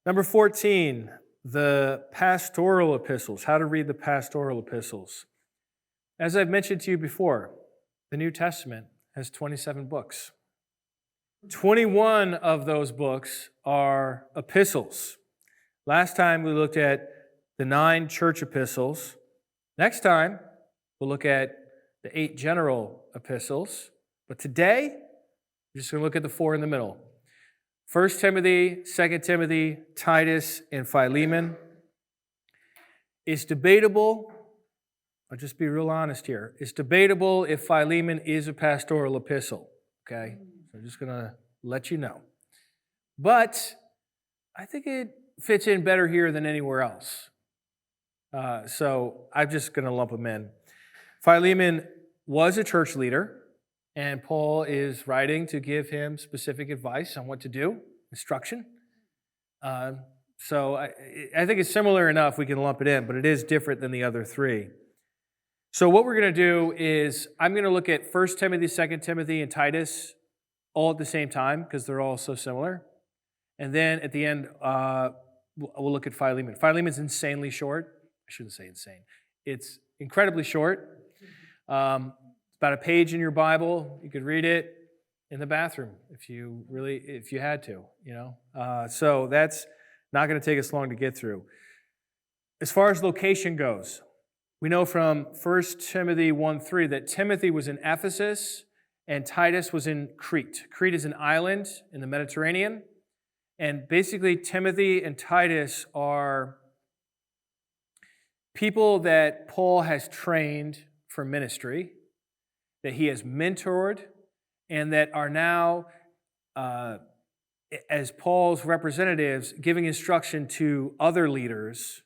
Number 14, the Pastoral Epistles, how to read the Pastoral Epistles. As I've mentioned to you before, the New Testament has 27 books. 21 of those books are epistles. Last time we looked at the 9 church epistles. Next time, we'll look at the 8 general epistles. But today, we're just going to look at the 4 in the middle. 1 Timothy, 2 Timothy, Titus, and Philemon. It's debatable, I'll just be real honest here, it's debatable if Philemon is a pastoral epistle, okay? So I'm just going to let you know. But I think it fits in better here than anywhere else. So I'm just going to lump them in. Philemon was a church leader, and Paul is writing to give him specific advice on what to do, instruction. So I think it's similar enough we can lump it in, but it is different than the other 3. So what we're going to do is I'm going to look at 1 Timothy, 2 Timothy, and Titus all at the same time because they're all so similar. And then at the end, we'll look at Philemon. Philemon's insanely short. I shouldn't say insane. It's incredibly short. About a page in your Bible. You could read it in the bathroom if you had to, So that's not going to take us long to get through. As far as location goes, we know from 1 Timothy 1:3 that Timothy was in Ephesus and Titus was in Crete. Crete is an island in the Mediterranean. And basically, Timothy and Titus are people that Paul has trained for ministry, that he has mentored, and that are now, as Paul's representatives, giving instruction to other leaders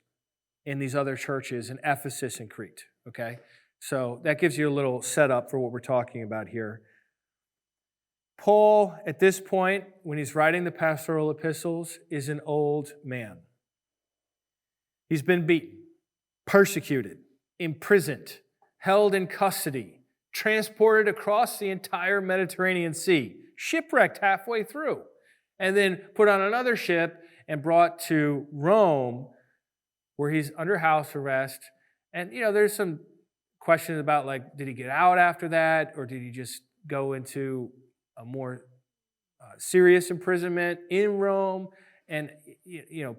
in these other churches in Ephesus and Crete, okay? So that gives you a little setup for what we're talking about here. Paul, at this point, when he's writing the pastoral epistles, is an old man. He's been beaten, persecuted, imprisoned, held in custody, transported across the entire Mediterranean Sea, shipwrecked halfway through, and then put on another ship and brought to Rome, where he's under house arrest. And, there's some questions about, did he get out after that, or did he just go into a more serious imprisonment in Rome? And,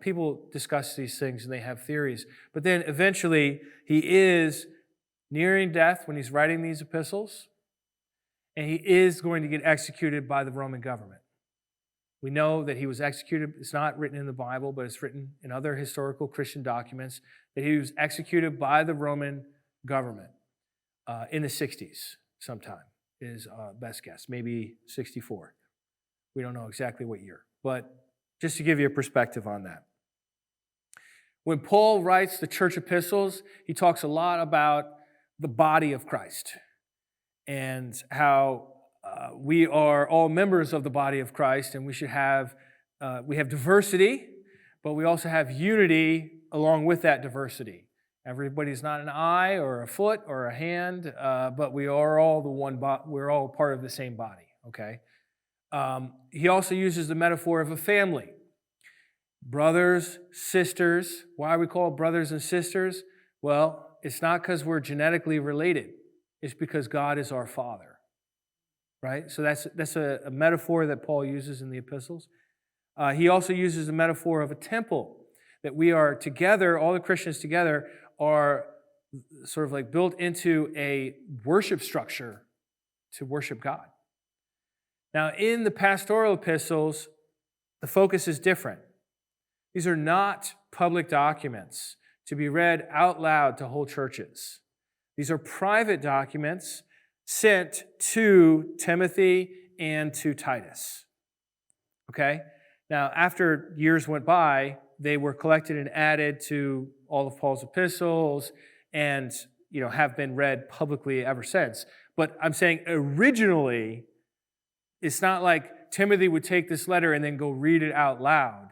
people discuss these things and they have theories. But then eventually he is nearing death when he's writing these epistles, and he is going to get executed by the Roman government. We know that he was executed. It's not written in the Bible, but it's written in other historical Christian documents that he was executed by the Roman government in the 60s sometime, is best guess, maybe 64. We don't know exactly what year, but just to give you a perspective on that. When Paul writes the church epistles, he talks a lot about the body of Christ and how we are all members of the body of Christ, and we have diversity, but we also have unity along with that diversity. Everybody's not an eye or a foot or a hand, but we are all we're all part of the same body. Okay. He also uses the metaphor of a family. Brothers, sisters. Why are we called brothers and sisters? Well, it's not because we're genetically related. It's because God is our Father, right? So that's a metaphor that Paul uses in the epistles. He also uses the metaphor of a temple, that we are together, all the Christians together are sort of like built into a worship structure to worship God. Now, in the pastoral epistles, the focus is different. These are not public documents to be read out loud to whole churches. These are private documents sent to Timothy and to Titus. Okay? Now, after years went by, they were collected and added to all of Paul's epistles and, have been read publicly ever since. But I'm saying originally, it's not like Timothy would take this letter and then go read it out loud.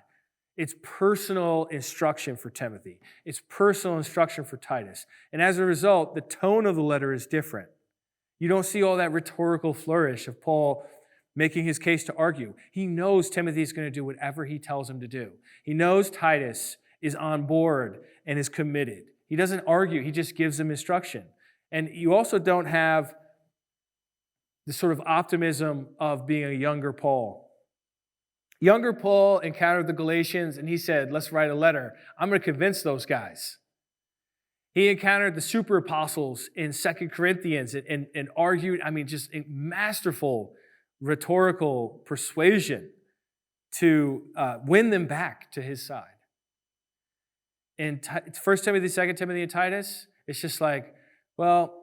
It's personal instruction for Timothy. It's personal instruction for Titus. And as a result, the tone of the letter is different. You don't see all that rhetorical flourish of Paul making his case to argue. He knows Timothy's going to do whatever he tells him to do. He knows Titus is on board and is committed. He doesn't argue, he just gives them instruction. And you also don't have the sort of optimism of being a younger Paul. Younger Paul encountered the Galatians and he said, let's write a letter. I'm going to convince those guys. He encountered the super apostles in 2 Corinthians and argued, just a masterful rhetorical persuasion to win them back to his side. In 1 Timothy, 2 Timothy, and Titus, it's just like, well,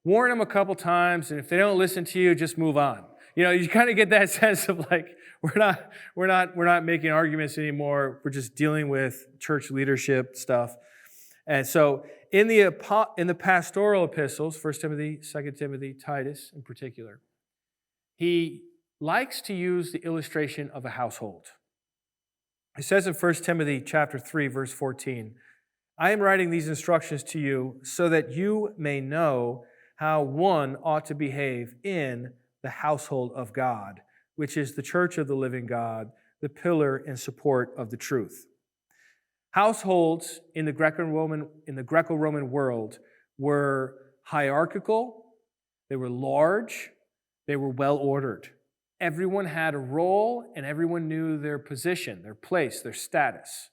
warn them a couple times, and if they don't listen to you, just move on. You kind of get that sense of like, we're not making arguments anymore. We're just dealing with church leadership stuff. And so in the pastoral epistles, 1 Timothy, 2 Timothy, Titus in particular, he likes to use the illustration of a household. He says in 1 Timothy chapter 3, verse 14, I am writing these instructions to you so that you may know how one ought to behave in the household of God, which is the church of the living God, the pillar and support of the truth. Households in the Greco-Roman world were hierarchical, they were large, they were well ordered. Everyone had a role and everyone knew their position, their place, their status.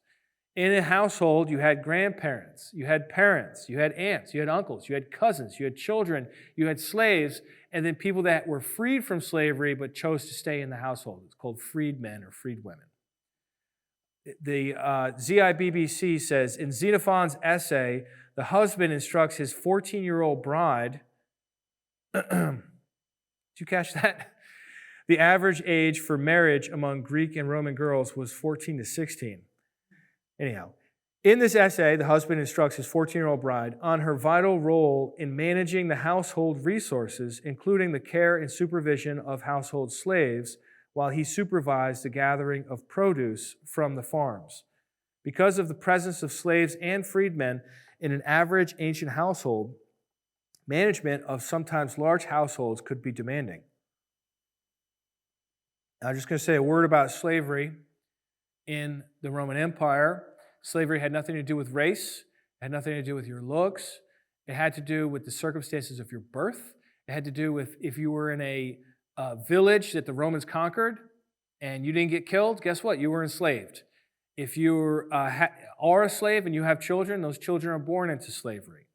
In a household, you had grandparents, you had parents, you had aunts, you had uncles, you had cousins, you had children, you had slaves, and then people that were freed from slavery but chose to stay in the household. It's called freedmen or freedwomen. The ZIBBC says, in Xenophon's essay, the husband instructs his 14-year-old bride. Did you catch that? The average age for marriage among Greek and Roman girls was 14 to 16. Anyhow, in this essay, the husband instructs his 14-year-old bride on her vital role in managing the household resources, including the care and supervision of household slaves, while he supervised the gathering of produce from the farms. Because of the presence of slaves and freedmen in an average ancient household, management of sometimes large households could be demanding. I'm just going to say a word about slavery in the Roman Empire. Slavery had nothing to do with race. It had nothing to do with your looks. It had to do with the circumstances of your birth. It had to do with if you were in a village that the Romans conquered and you didn't get killed, guess what? You were enslaved. If you are a slave and you have children, those children are born into slavery.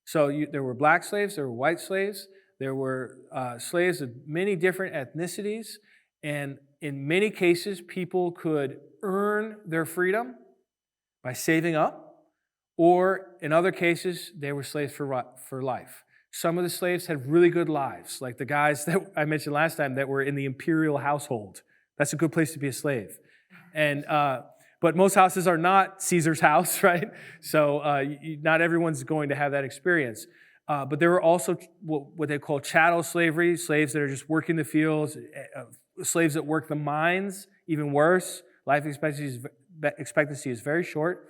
So there were black slaves, there were white slaves, there were slaves of many different ethnicities, and in many cases, people could earn their freedom by saving up, or in other cases, they were slaves for life. Some of the slaves had really good lives, like the guys that I mentioned last time that were in the imperial household. That's a good place to be a slave. But most houses are not Caesar's house, right? So not everyone's going to have that experience. But there were also what they call chattel slavery, slaves that are just working the fields, slaves that work the mines, even worse. Life expectancy is very short.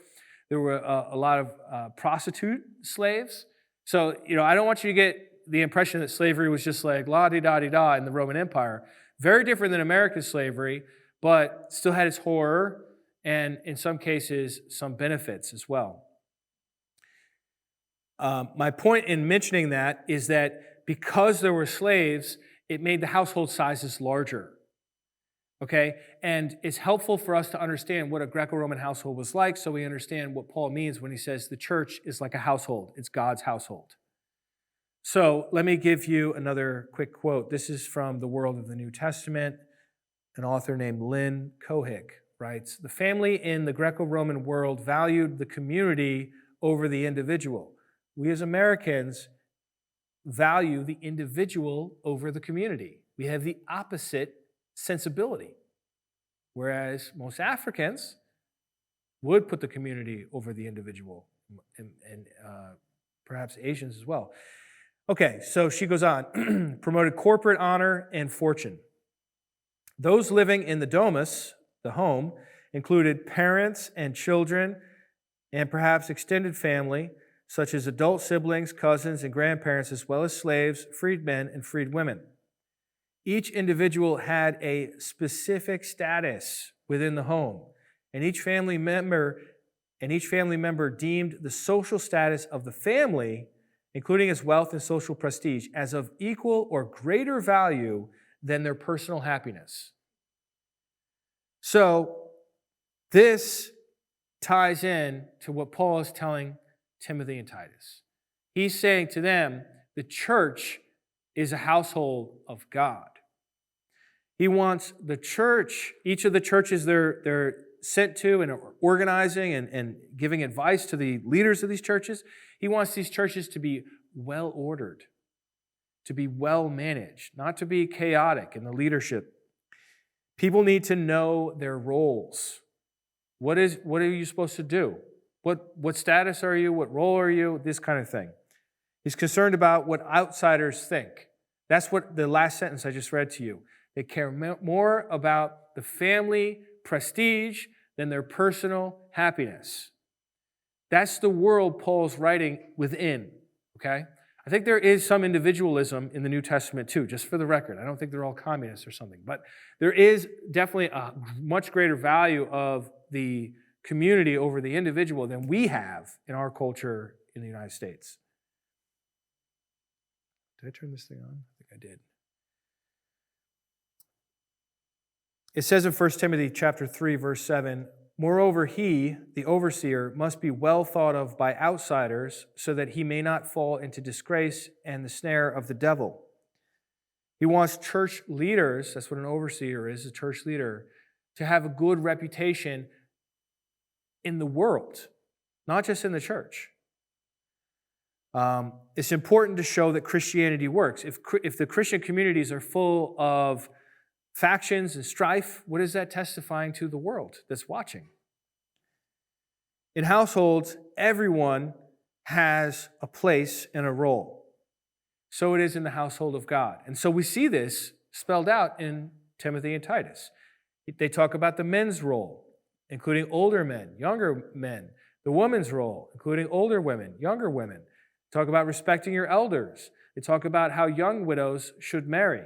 There were a lot of prostitute slaves. So, I don't want you to get the impression that slavery was just like la-di-da-di-da in the Roman Empire. Very different than American slavery, but still had its horror and, in some cases, some benefits as well. My point in mentioning that is that because there were slaves, it made the household sizes larger. Okay? And it's helpful for us to understand what a Greco-Roman household was like so we understand what Paul means when he says the church is like a household. It's God's household. So let me give you another quick quote. This is from The World of the New Testament. An author named Lynn Cohick writes, the family in the Greco-Roman world valued the community over the individual. We as Americans value the individual over the community. We have the opposite sensibility, whereas most Africans would put the community over the individual, and perhaps Asians as well. Okay, so she goes on, promoted corporate honor and fortune. Those living in the domus, the home, included parents and children and perhaps extended family, such as adult siblings, cousins, and grandparents, as well as slaves, freedmen, and freedwomen. Each individual had a specific status within the home, and each family member deemed the social status of the family, including its wealth and social prestige, as of equal or greater value than their personal happiness. So, this ties in to what Paul is telling Timothy and Titus. He's saying to them, the church is a household of God. He wants the church, each of the churches they're sent to and are organizing and giving advice to the leaders of these churches, he wants these churches to be well ordered, to be well managed, not to be chaotic in the leadership. People need to know their roles. What are you supposed to do? What status are you? What role are you? This kind of thing. He's concerned about what outsiders think. That's what the last sentence I just read to you. They care more about the family prestige than their personal happiness. That's the world Paul's writing within, okay? I think there is some individualism in the New Testament too, just for the record. I don't think they're all communists or something, but there is definitely a much greater value of the community over the individual than we have in our culture in the United States. Did I turn this thing on? I think I did. It says in 1 Timothy chapter 3, verse 7, moreover, he, the overseer, must be well thought of by outsiders so that he may not fall into disgrace and the snare of the devil. He wants church leaders, that's what an overseer is, a church leader, to have a good reputation in the world, not just in the church. It's important to show that Christianity works. If the Christian communities are full of factions and strife, what is that testifying to the world that's watching? In households, everyone has a place and a role. So it is in the household of God. And so we see this spelled out in Timothy and Titus. They talk about the men's role, including older men, younger men. The woman's role, including older women, younger women. They talk about respecting your elders. They talk about how young widows should marry.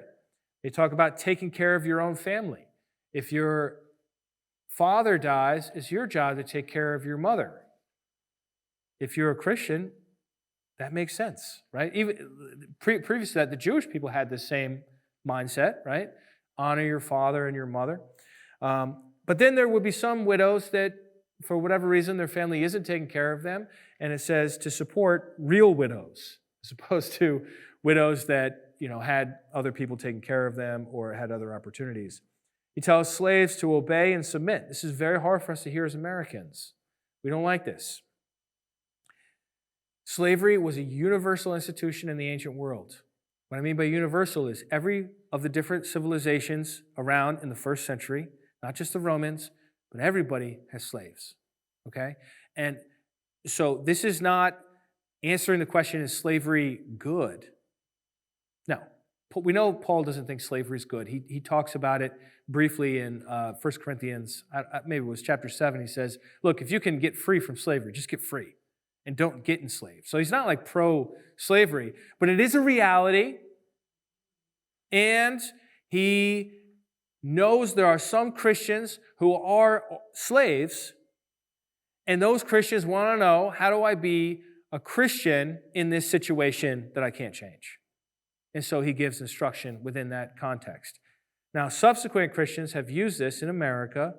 They talk about taking care of your own family. If your father dies, it's your job to take care of your mother. If you're a Christian, that makes sense, right? Even previous to that, the Jewish people had the same mindset, right? Honor your father and your mother. But then there would be some widows that, for whatever reason, their family isn't taking care of them, and it says to support real widows, as opposed to widows that had other people taking care of them or had other opportunities. He tells slaves to obey and submit. This is very hard for us to hear as Americans. We don't like this. Slavery was a universal institution in the ancient world. What I mean by universal is every of the different civilizations around in the first century, not just the Romans, but everybody has slaves, okay? And so this is not answering the question, is slavery good? No. We know Paul doesn't think slavery is good. He talks about it briefly in 1 Corinthians, maybe it was chapter 7. He says, look, if you can get free from slavery, just get free and don't get enslaved. So he's not like pro-slavery, but it is a reality. And he knows there are some Christians who are slaves, and those Christians want to know, how do I be a Christian in this situation that I can't change? And so he gives instruction within that context. Now, subsequent Christians have used this in America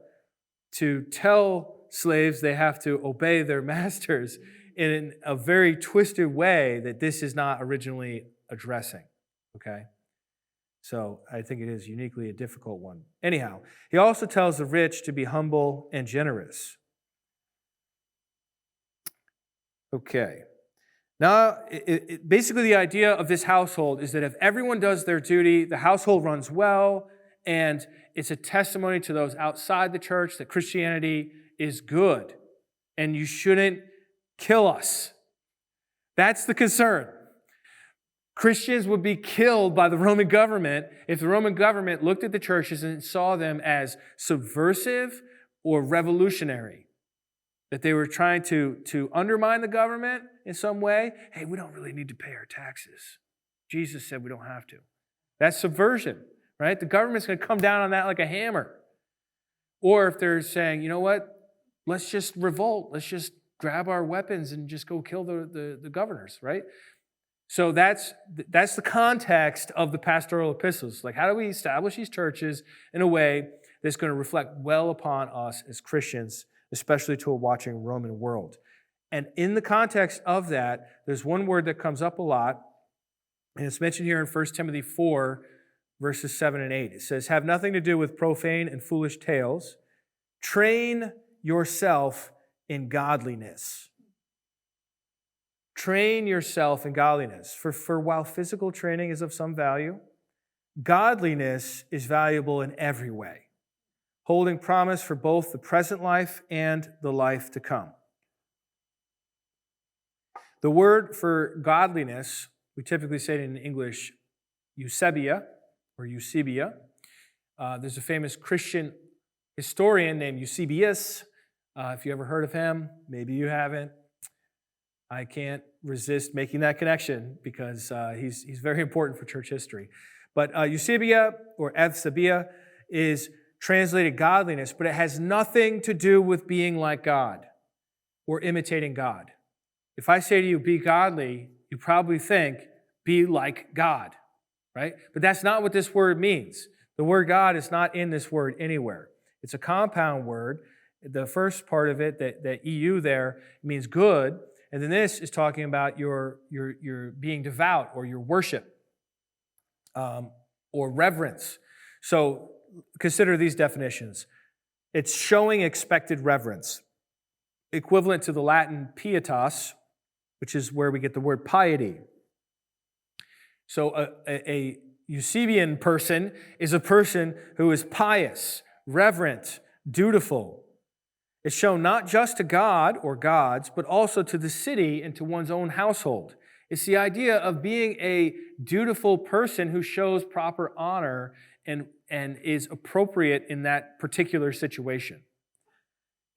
to tell slaves they have to obey their masters in a very twisted way that this is not originally addressing, okay? So I think it is uniquely a difficult one. Anyhow, he also tells the rich to be humble and generous. Okay. Now, basically the idea of this household is that if everyone does their duty, the household runs well, and it's a testimony to those outside the church that Christianity is good, and you shouldn't kill us. That's the concern. Christians would be killed by the Roman government if the Roman government looked at the churches and saw them as subversive or revolutionary. That they were trying to undermine the government in some way. Hey, we don't really need to pay our taxes. Jesus said we don't have to. That's subversion, right? The government's going to come down on that like a hammer. Or if they're saying, you know what, let's just revolt, let's just grab our weapons and just go kill the governors, right? So that's the context of the pastoral epistles. Like, how do we establish these churches in a way that's going to reflect well upon us as Christians, especially to a watching Roman world? And in the context of that, there's one word that comes up a lot, and it's mentioned here in 1 Timothy 4, verses 7 and 8. It says, have nothing to do with profane and foolish tales. Train yourself in godliness. Train yourself in godliness. For while physical training is of some value, godliness is valuable in every way, holding promise for both the present life and the life to come. The word for godliness, we typically say it in English, Eusebia or Eusebia. There's a famous Christian historian named Eusebius. If you ever heard of him, maybe you haven't. I can't resist making that connection because he's very important for church history. But Eusebia or Eusebia is translated godliness, but it has nothing to do with being like God or imitating God. If I say to you, be godly, you probably think, be like God, right? But that's not what this word means. The word God is not in this word anywhere. It's a compound word. The first part of it, that EU there, means good. And then this is talking about your being devout or your worship or reverence. So consider these definitions. It's showing expected reverence, equivalent to the Latin pietas, which is where we get the word piety. So a Eusebian person is a person who is pious, reverent, dutiful. It's shown not just to God or gods, but also to the city and to one's own household. It's the idea of being a dutiful person who shows proper honor and is appropriate in that particular situation.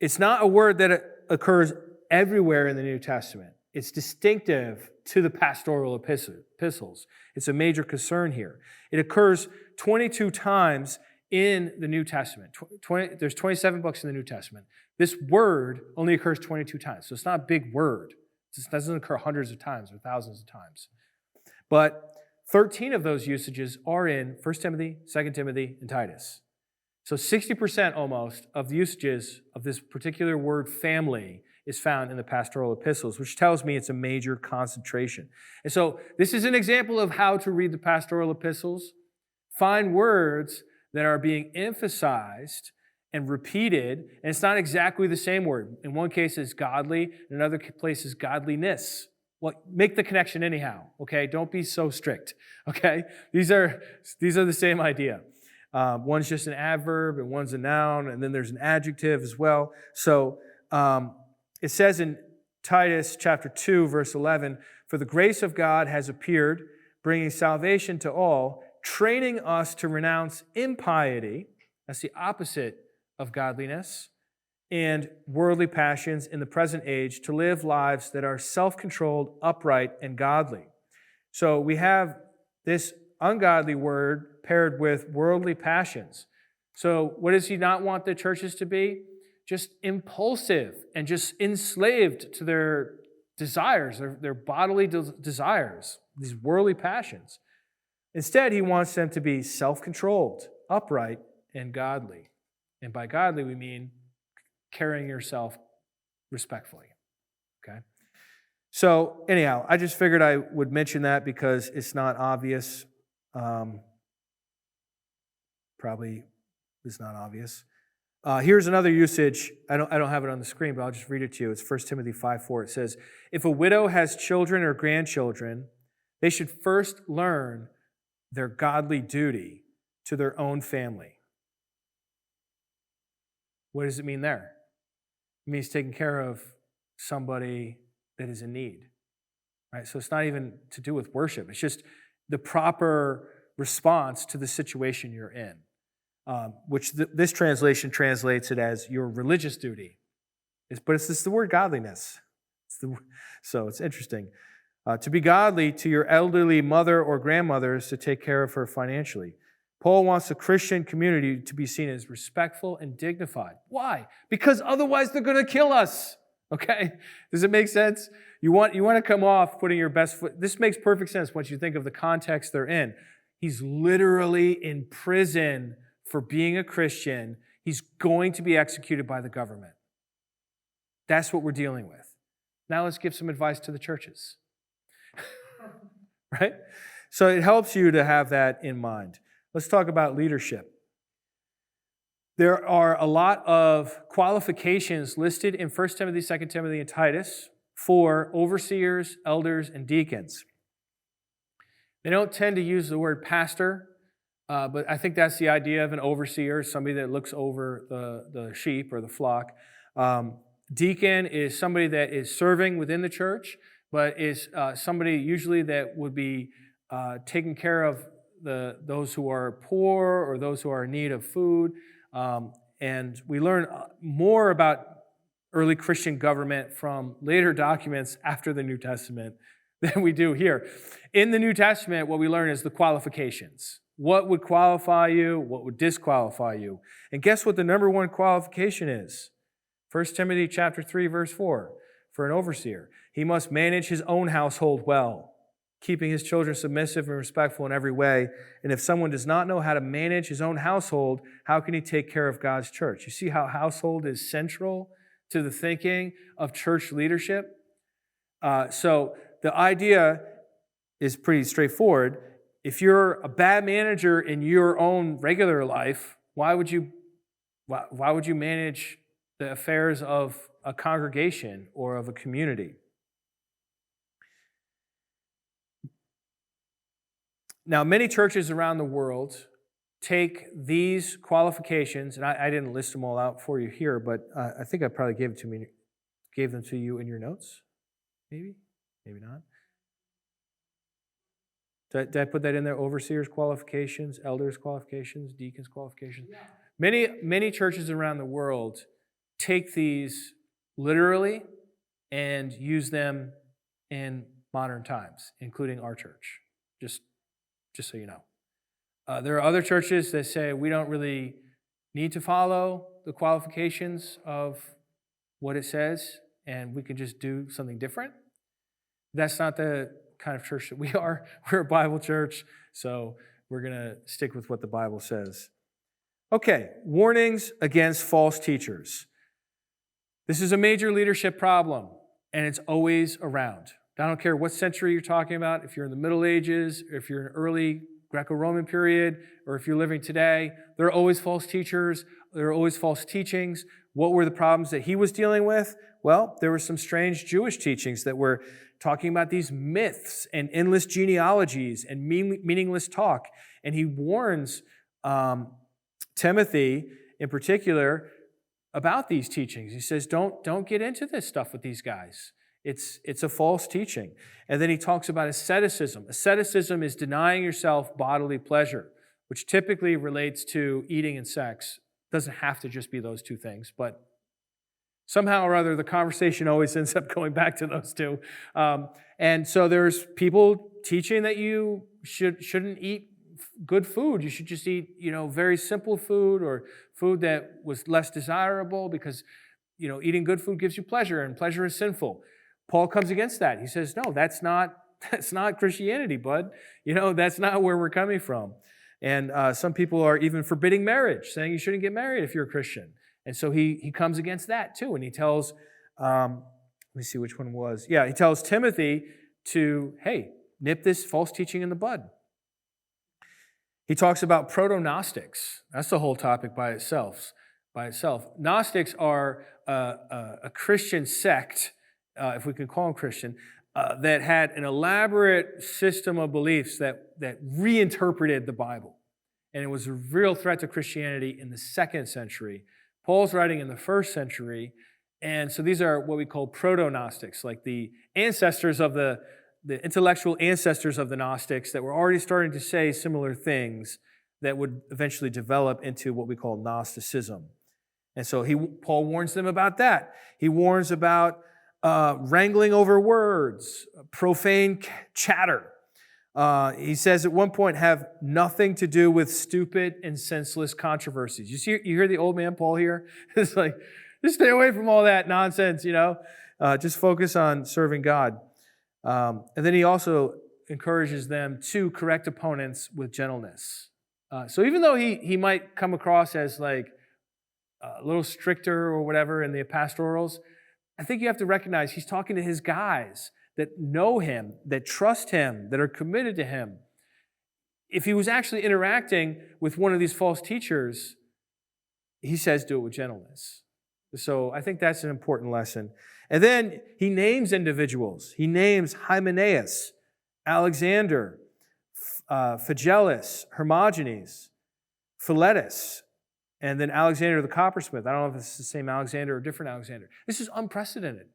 It's not a word that occurs everywhere in the New Testament. It's distinctive to the pastoral epistles. It's a major concern here. It occurs 22 times in the New Testament. There's 27 books in the New Testament. This word only occurs 22 times, so it's not a big word. It doesn't occur hundreds of times or thousands of times. But 13 of those usages are in 1 Timothy, 2 Timothy, and Titus. So 60% almost of the usages of this particular word family is found in the pastoral epistles, which tells me it's a major concentration. And so this is an example of how to read the pastoral epistles. Find words that are being emphasized and repeated, and it's not exactly the same word. In one case, it's godly. In another place, it's godliness. Well, make the connection anyhow, okay? Don't be so strict, okay? These are the same idea. One's just an adverb, and one's a noun, and then there's an adjective as well. So it says in Titus chapter 2, verse 11, for the grace of God has appeared, bringing salvation to all, training us to renounce impiety, that's the opposite of godliness, and worldly passions in the present age, to live lives that are self-controlled, upright, and godly. So we have this ungodly word paired with worldly passions. So what does he not want the churches to be? Just impulsive and just enslaved to their desires, their bodily desires, these worldly passions. Instead, he wants them to be self-controlled, upright, and godly. And by godly, we mean carrying yourself respectfully. Okay? So anyhow, I just figured I would mention that because it's not obvious. Probably is not obvious. Here's another usage. I don't have it on the screen, but I'll just read it to you. It's 1 Timothy 5:4. It says, if a widow has children or grandchildren, they should first learn their godly duty to their own family. What does it mean there? It means taking care of somebody that is in need. Right? So it's not even to do with worship. It's just the proper response to the situation you're in. Which this translation translates it as your religious duty. But it's the word godliness. So it's interesting. To be godly to your elderly mother or grandmother is to take care of her financially. Paul wants the Christian community to be seen as respectful and dignified. Why? Because otherwise they're going to kill us. Okay? Does it make sense? You want to come off putting your best foot. This makes perfect sense once you think of the context they're in. He's literally in prison for being a Christian. He's going to be executed by the government. That's what we're dealing with. Now let's give some advice to the churches. Right? So it helps you to have that in mind. Let's talk about leadership. There are a lot of qualifications listed in 1 Timothy, 2 Timothy, and Titus for overseers, elders, and deacons. They don't tend to use the word pastor, but I think that's the idea of an overseer, somebody that looks over the sheep or the flock. Deacon is somebody that is serving within the church, but is somebody usually that would be taking care of those who are poor or those who are in need of food. And we learn more about early Christian government from later documents after the New Testament than we do here. In the New Testament, what we learn is the qualifications. What would qualify you? What would disqualify you? And guess what the number one qualification is? 1 Timothy chapter 3, verse 4, for an overseer. He must manage his own household well, keeping his children submissive and respectful in every way. And if someone does not know how to manage his own household, how can he take care of God's church? You see how household is central to the thinking of church leadership? So the idea is pretty straightforward. If you're a bad manager in your own regular life, why would you manage the affairs of a congregation or of a community? Now, many churches around the world take these qualifications, and I didn't list them all out for you here, but I think I probably gave them to you in your notes. Maybe not. Did I put that in there? Overseers qualifications, elders qualifications, deacons qualifications. Yeah. Many churches around the world take these literally and use them in modern times, including our church. Just so you know. There are other churches that say we don't really need to follow the qualifications of what it says, and we can just do something different. That's not the kind of church that we are. We're a Bible church, so we're going to stick with what the Bible says. Okay, warnings against false teachers. This is a major leadership problem, and it's always around. I don't care what century you're talking about, if you're in the Middle Ages, or if you're in early Greco-Roman period, or if you're living today, there are always false teachers, there are always false teachings. What were the problems that he was dealing with? Well, there were some strange Jewish teachings that were talking about these myths and endless genealogies and meaningless talk. And he warns Timothy in particular about these teachings. He says, don't get into this stuff with these guys. It's a false teaching. And then he talks about asceticism. Asceticism is denying yourself bodily pleasure, which typically relates to eating and sex. Doesn't have to just be those two things, but somehow or other, the conversation always ends up going back to those two. And so there's people teaching that you shouldn't eat good food. You should just eat, very simple food or food that was less desirable because, eating good food gives you pleasure and pleasure is sinful. Paul comes against that. He says, no, that's not Christianity, bud. That's not where we're coming from. And some people are even forbidding marriage, saying you shouldn't get married if you're a Christian. And so he comes against that too. And he tells, let me see which one it was. Yeah, he tells Timothy to, hey, nip this false teaching in the bud. He talks about proto-Gnostics. That's the whole topic by itself. Gnostics are a Christian sect, if we can call them Christian, that had an elaborate system of beliefs that reinterpreted the Bible. And it was a real threat to Christianity in the 2nd century. Paul's writing in the 1st century, and so these are what we call proto-Gnostics, like the ancestors of the intellectual ancestors of the Gnostics that were already starting to say similar things that would eventually develop into what we call Gnosticism. And so Paul warns them about that. He warns about wrangling over words, profane chatter, He says at one point, have nothing to do with stupid and senseless controversies. You hear the old man Paul here? It's like, just stay away from all that nonsense, just focus on serving God. And then he also encourages them to correct opponents with gentleness. So even though he might come across as like a little stricter or whatever in the pastorals, I think you have to recognize he's talking to his guys that know him, that trust him, that are committed to him. If he was actually interacting with one of these false teachers, he says do it with gentleness. So I think that's an important lesson. And then he names individuals. He names Hymenaeus, Alexander, Phygellus, Hermogenes, Philetus, and then Alexander the coppersmith. I don't know if it's the same Alexander or different Alexander. This is unprecedented.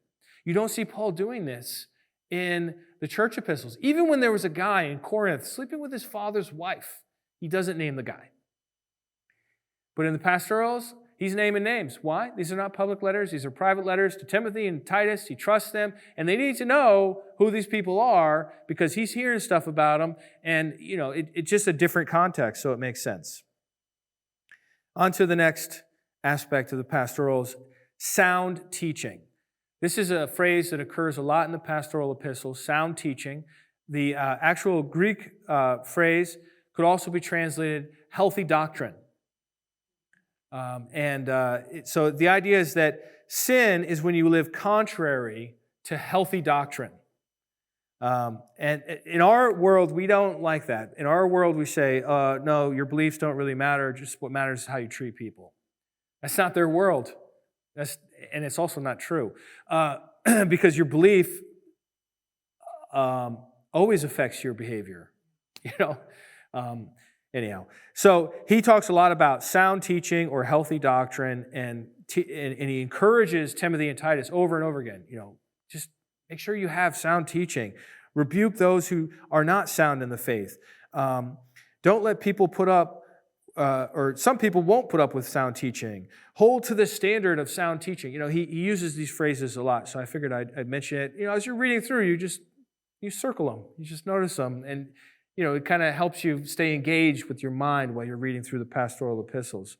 You don't see Paul doing this in the church epistles. Even when there was a guy in Corinth sleeping with his father's wife, he doesn't name the guy. But in the pastorals, he's naming names. Why? These are not public letters. These are private letters to Timothy and Titus. He trusts them, and they need to know who these people are because he's hearing stuff about them, and it's just a different context, so it makes sense. On to the next aspect of the pastorals, sound teaching. This is a phrase that occurs a lot in the pastoral epistles, sound teaching. The actual Greek phrase could also be translated healthy doctrine. So the idea is that sin is when you live contrary to healthy doctrine. And in our world, we don't like that. In our world, we say, no, your beliefs don't really matter. Just what matters is how you treat people. That's not their world. And it's also not true. Because your belief always affects your behavior. Anyhow. So he talks a lot about sound teaching or healthy doctrine, and he encourages Timothy and Titus over and over again. Just make sure you have sound teaching. Rebuke those who are not sound in the faith. Don't let people put up, or some people won't put up with sound teaching. Hold to the standard of sound teaching. He uses these phrases a lot, so I figured I'd mention it. As you're reading through, you circle them. You just notice them, and it kind of helps you stay engaged with your mind while you're reading through the pastoral epistles.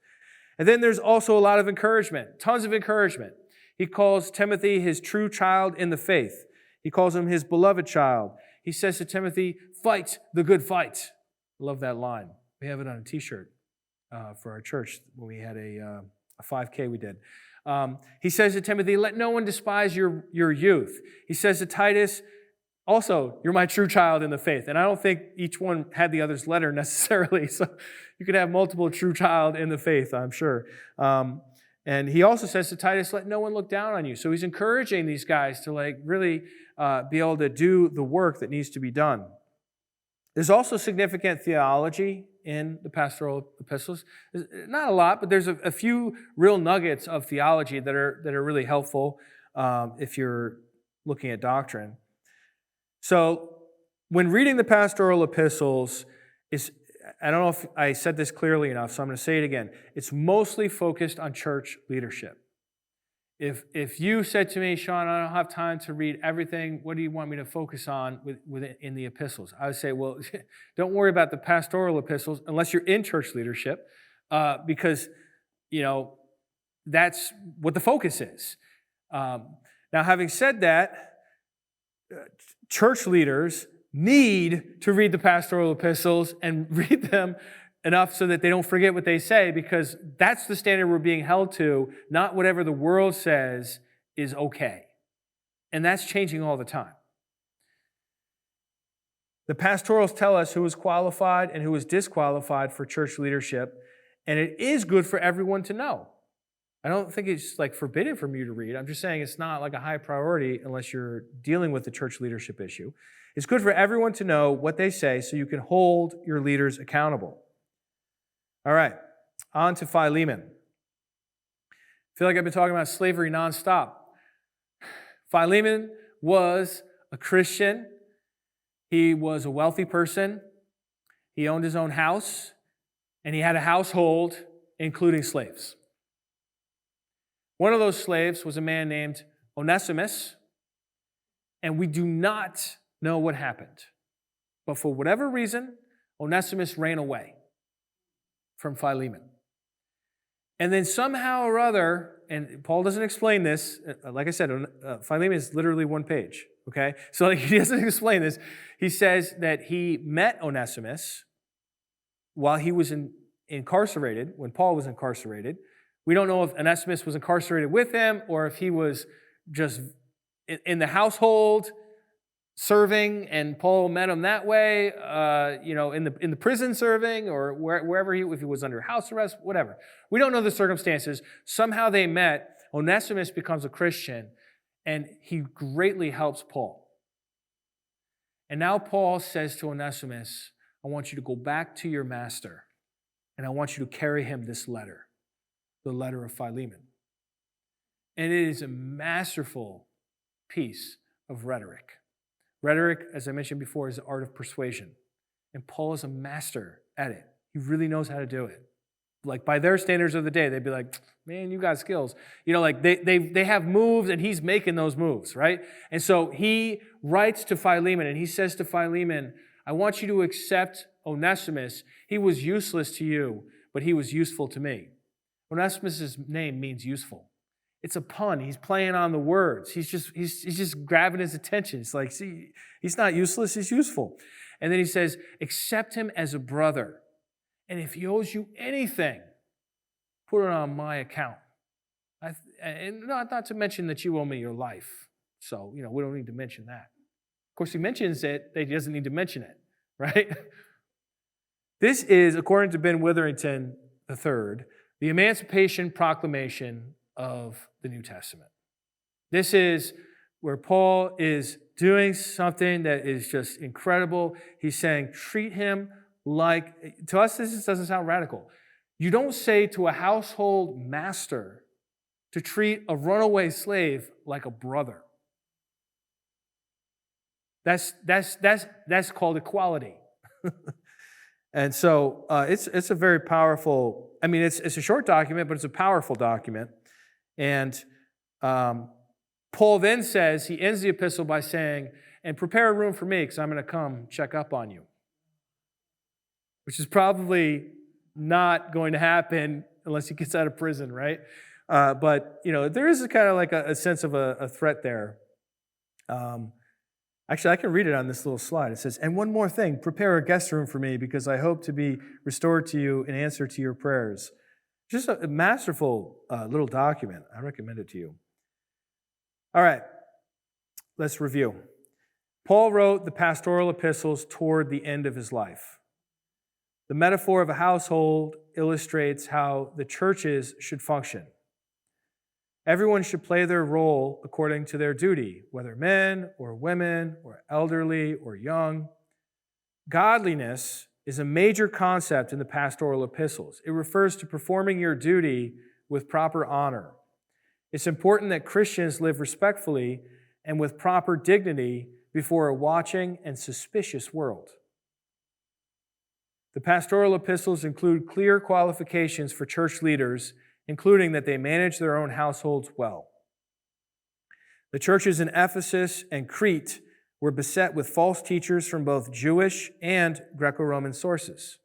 And then there's also a lot of encouragement, tons of encouragement. He calls Timothy his true child in the faith. He calls him his beloved child. He says to Timothy, fight the good fight. I love that line. We have it on a t-shirt for our church when we had a 5K we did. He says to Timothy, let no one despise your youth. He says to Titus, also, you're my true child in the faith. And I don't think each one had the other's letter necessarily. So you could have multiple true child in the faith, I'm sure. And he also says to Titus, let no one look down on you. So he's encouraging these guys to really be able to do the work that needs to be done. There's also significant theology in the pastoral epistles. Not a lot, but there's a few real nuggets of theology that are really helpful if you're looking at doctrine. So when reading the pastoral epistles, I don't know if I said this clearly enough, so I'm going to say it again. It's mostly focused on church leadership. If you said to me, Sean, I don't have time to read everything, what do you want me to focus on in the epistles? I would say, well, don't worry about the pastoral epistles unless you're in church leadership, because, that's what the focus is. Now, having said that, church leaders need to read the pastoral epistles and read them enough so that they don't forget what they say, because that's the standard we're being held to, not whatever the world says is okay. And that's changing all the time. The pastorals tell us who is qualified and who is disqualified for church leadership, and it is good for everyone to know. I don't think it's forbidden from you to read. I'm just saying it's not a high priority unless you're dealing with the church leadership issue. It's good for everyone to know what they say so you can hold your leaders accountable. All right, on to Philemon. I feel like I've been talking about slavery nonstop. Philemon was a Christian. He was a wealthy person. He owned his own house, and he had a household, including slaves. One of those slaves was a man named Onesimus, and we do not know what happened. But for whatever reason, Onesimus ran away from Philemon. And then somehow or other, and Paul doesn't explain this, like I said, Philemon is literally one page, okay? So he doesn't explain this. He says that he met Onesimus while he was incarcerated, when Paul was incarcerated. We don't know if Onesimus was incarcerated with him or if he was just in the household serving, and Paul met him that way, in the prison serving, or wherever if he was under house arrest, whatever. We don't know the circumstances. Somehow they met. Onesimus becomes a Christian, and he greatly helps Paul. And now Paul says to Onesimus, I want you to go back to your master, and I want you to carry him this letter, the letter of Philemon. And it is a masterful piece of rhetoric. Rhetoric, as I mentioned before, is the art of persuasion. And Paul is a master at it. He really knows how to do it. Like by their standards of the day, they'd be like, man, you got skills. Like they have moves and he's making those moves, right? And so he writes to Philemon and he says to Philemon, I want you to accept Onesimus. He was useless to you, but he was useful to me. Onesimus' name means useful. It's a pun. He's playing on the words. He's just grabbing his attention. It's like, see, he's not useless, he's useful. And then he says, accept him as a brother. And if he owes you anything, put it on my account. And not to mention that you owe me your life. So, we don't need to mention that. Of course, he mentions it, that he doesn't need to mention it, right? This is, according to Ben Witherington III, the Emancipation Proclamation of the New Testament. This is where Paul is doing something that is just incredible. He's saying, treat him like, to us this doesn't sound radical. You don't say to a household master to treat a runaway slave like a brother. That's called equality. And so it's a very powerful, it's a short document, but it's a powerful document. And Paul then says, he ends the epistle by saying, and prepare a room for me because I'm going to come check up on you. Which is probably not going to happen unless he gets out of prison, right? But there is kind of like a sense of a threat there. Actually, I can read it on this little slide. It says, and one more thing, prepare a guest room for me because I hope to be restored to you in answer to your prayers. Just a masterful little document. I recommend it to you. All right, let's review. Paul wrote the pastoral epistles toward the end of his life. The metaphor of a household illustrates how the churches should function. Everyone should play their role according to their duty, whether men or women or elderly or young. Godliness is a major concept in the pastoral epistles. It refers to performing your duty with proper honor. It's important that Christians live respectfully and with proper dignity before a watching and suspicious world. The pastoral epistles include clear qualifications for church leaders, including that they manage their own households well. The churches in Ephesus and Crete were beset with false teachers from both Jewish and Greco-Roman sources.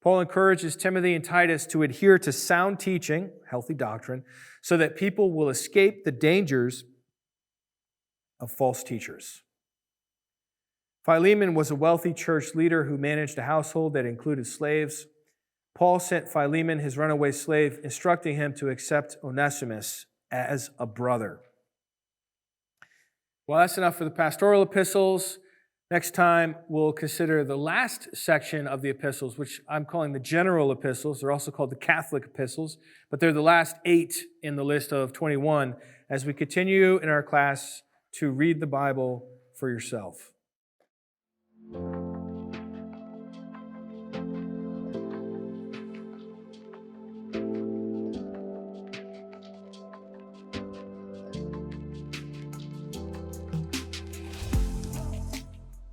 Paul encourages Timothy and Titus to adhere to sound teaching, healthy doctrine, so that people will escape the dangers of false teachers. Philemon was a wealthy church leader who managed a household that included slaves. Paul sent Philemon, his runaway slave, instructing him to accept Onesimus as a brother. Well, that's enough for the pastoral epistles. Next time, we'll consider the last section of the epistles, which I'm calling the general epistles. They're also called the Catholic epistles, but they're the last 8 in the list of 21 as we continue in our class to read the Bible for yourself.